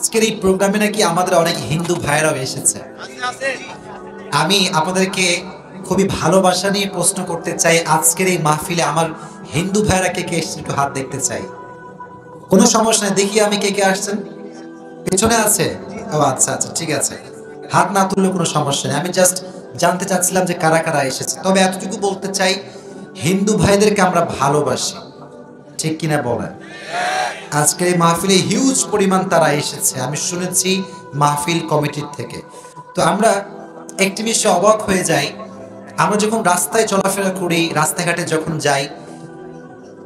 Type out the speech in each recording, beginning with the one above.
আজকের এই প্রোগ্রামে নাকি আমাদের অনেক হিন্দু ভাইরাও এসেছে। আমি আপনাদেরকে খুবই ভালোবাসা নিয়ে প্রশ্ন করতে চাই, আজকের এই মাহফিলে আমার হিন্দু ভাইরা কে কে এসেছে একটু হাত দেখতে চাই। কোনো সমস্যা নেই, দেখি আমি কে কে আসছেন। পেছনে আছে? ও আচ্ছা আচ্ছা, ঠিক আছে, হাত না তুললে কোনো সমস্যা নেই। আমি জাস্ট জানতে চাচ্ছিলাম যে কারা কারা এসেছে। তবে এতটুকু বলতে চাই, হিন্দু ভাইদেরকে আমরা ভালোবাসি, ঠিক কিনা বলেন? আজকের এই মাহফিলে হিউজ পরিমাণ তারা এসেছে, আমি শুনেছি মাহফিল কমিটির থেকে। তো আমরা একটি বিষয়ে অবাক হয়ে যাই, আমরা যখন রাস্তায় চলাফেরা করি, রাস্তাঘাটে যখন যাই,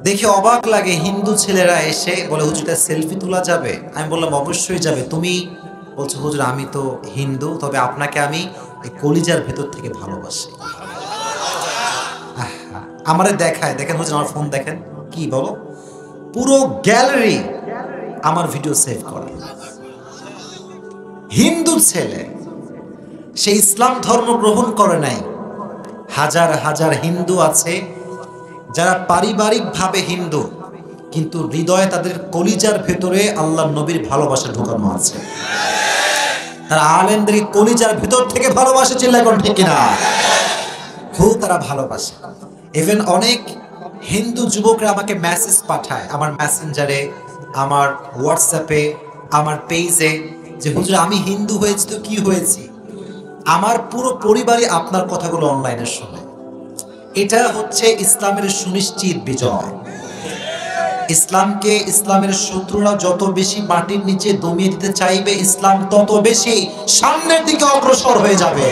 দেখে অবাক লাগে হিন্দু ছেলেরা এসে বলে, হুজুর সেলফি তোলা যাবে? আমি বললাম অবশ্যই যাবে। তুমি বলছো হুজুর আমি তো হিন্দু, তবে আপনাকে আমি এই কলিজার ভেতর থেকে ভালোবাসি। আমারে দেখায়, দেখেন হুজুর আমার ফোন দেখেন, কি বলো, পুরো গ্যালারি আমার ভিডিও সেভ করে। হিন্দু ছেলে, সে ইসলাম ধর্ম গ্রহণ করে নাই। হাজার হাজার হিন্দু আছে যারা পারিবারিকভাবে হিন্দু, কিন্তু হৃদয়ে তাদের কলিজার ভেতরে আল্লাহ নবীর ভালোবাসা ঢোকানো আছে। তারা আলেমদের কলিজার ভেতর থেকে ভালোবাসে, চিল্লা কোন ঠিক কিনা? খুব তারা ভালোবাসে। ইভেন অনেক হিন্দু যুবকরা আমাকে মেসেজ পাঠায় আমার মেসেঞ্জারে, আমার হোয়াটসঅ্যাপে, আমার পেজে, যে হুজুর আমি হিন্দু হয়েছি তো কি হয়েছি, আমার পুরো পরিবারই আপনার কথাগুলো অনলাইনে শোনে। এটা হচ্ছে ইসলামের সুনিশ্চিত বিজয়। ইসলামকে, ইসলামের শত্রুরা যত বেশি মাটির নিচে দমিয়ে দিতে চাইবে, ইসলাম তত বেশি সামনের দিকে অগ্রসর হয়ে যাবে।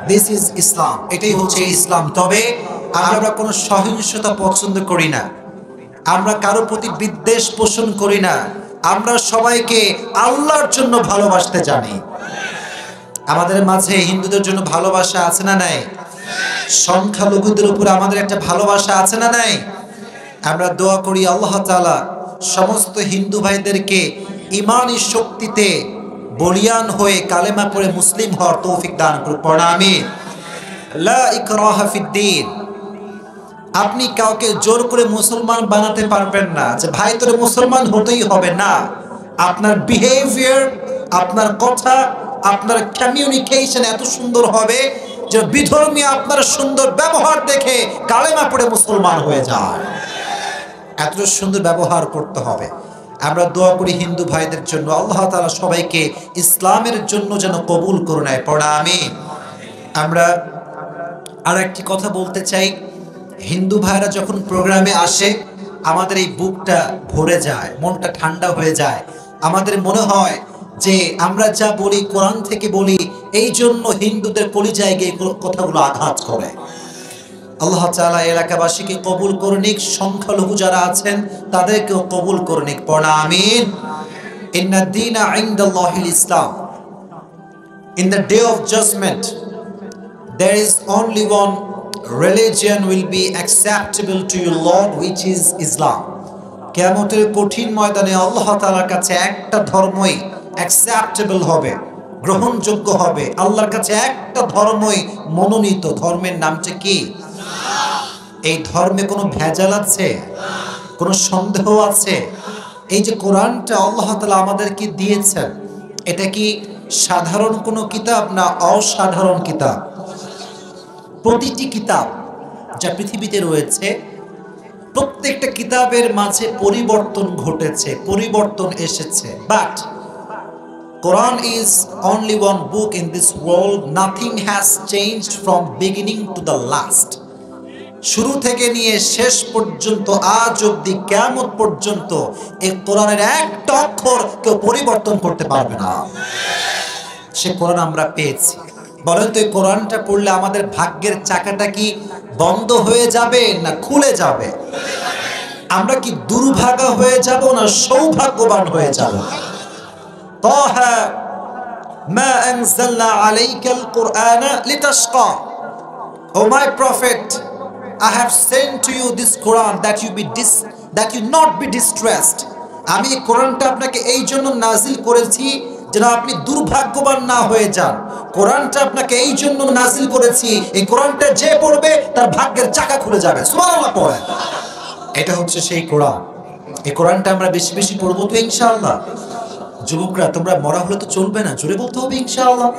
দিস ইজ ইসলাম, এটাই হচ্ছে ইসলাম। তবে আমরা কোনো সহিংসতা পছন্দ করি না, আমরা কারো প্রতি বিদ্বেষ পোষণ করি না, আমরা সবাইকে আল্লাহর জন্য ভালোবাসতে জানি। আমাদের মাঝে হিন্দুদের জন্য ভালোবাসা আছে না নাই? সংখ্যালঘুদের উপরে আমাদের একটা ভালোবাসা আছে না নাই? আমরা দোয়া করি আল্লাহ তাআলা সমস্ত হিন্দু ভাইদেরকে ঈমানি শক্তিতে বলিয়ান হয়ে কালেমা পড়ে মুসলিম হওয়ার তৌফিক দান করুন। পড়া আমিন। লা ইকরাহা ফিদ্দীন। আপনি কাউকে জোর করে মুসলমান বানাতে পারবেন না যে ভাই তোরে মুসলমান হতেই হবে, না। আপনার বিহেভিয়ার, আপনার কথা, আপনার কমিউনিকেশন এত সুন্দর হবে যে বিধর্মী আপনার সুন্দর ব্যবহার দেখে কালেমা পড়ে মুসলমান হয়ে যায়। এত সুন্দর ব্যবহার করতে হবে। আমরা দোয়া করি হিন্দু ভাইদের জন্য, আল্লাহ তাআলা সবাইকে ইসলামের জন্য যেন কবুল করে নেয়। পড়া আমিন। আমরা আর একটি কথা বলতে চাই, হিন্দু ভাইরা যখন প্রোগ্রামে আসে আমাদের এই বুকটা ভরে যায়, মনটা ঠান্ডা হয়ে যায়। আমাদের মনে হয় যে আমরা যা বলি কোরআন থেকে বলি, এই জন্য হিন্দুদের কলিজায় গিয়ে কথাগুলো আঘাত করে। আল্লাহ তাআলা এলাকাবাসীকে কবুল করে নিক, সংখ্যালঘু যারা আছেন তাদেরকেও কবুল করে নিক। পড়া আমিন। ইন্নাদ দীনা ইনদাল্লাহিল ইসলাম। In the day of judgment, there is only one religion will be acceptable to you, Lord, which is Islam. কিয়ামতের কঠিন ময়দানে আল্লাহ তাআলার কাছে একটা ধর্মই acceptable হবে, গ্রহণযোগ্য হবে। আল্লাহর কাছে একটা ধর্মই মনোনীত, ধর্মের নামটা কি? এই ধর্মে কোনো ভেজাল আছে? কোনো সন্দেহ আছে? এই যে কোরআনটা আল্লাহ তাআলা আমাদেরকে দিয়েছেন, এটা কি সাধারণ কোনো কিতাব না অসাধারণ কিতাব? প্রতিটি কিতাব যা পৃথিবীতে রয়েছে, প্রত্যেকটা কিতাবের মাঝে পরিবর্তন ঘটেছে, পরিবর্তন এসেছে। But Quran is only one book in this world. Nothing has changed from beginning to the last. শুরু থেকে নিয়ে শেষ পর্যন্ত, আজ অবধি কিয়ামত পর্যন্ত এই কোরআনের একটা অক্ষর কেউ পরিবর্তন করতে পারবে না। সে কোরআন আমরা পেয়েছি। বলেন তো এই কোরআনটা পড়লে আমাদের ভাগ্যের চাকাটা কি বন্ধ হয়ে যাবে না খুলে যাবে? আমরা কি দুর্ভাগা হয়ে যাব না সৌভাগ্যবান হয়ে যাব? তাহা মা আনজালনা আলাইকাল কুরআনা লিতাশকা। Oh my prophet, I have sent to you this Quran that you not be distressed. আমি এই কোরআনটা আপনাকে এই জন্য নাজিল করেছি যেন আপনি দুর্ভাগ্যবান না হয়ে যান। কোরআনটা আপনাকে এই জন্য নাজিল করেছি, এই কোরআনটা যে পড়বে তার ভাগ্যের চাকা খুলে যাবে। সুবহানাল্লাহ পড়েন। এটা হচ্ছে সেই কোরআন। এই কোরআনটা আমরা বেশি বেশি পড়বো তো ইনশাআল্লাহ। যুবকরা তোমরা মরা হলে তো চলবে না, জোরে বলতে হবে ইনশাআল্লাহ।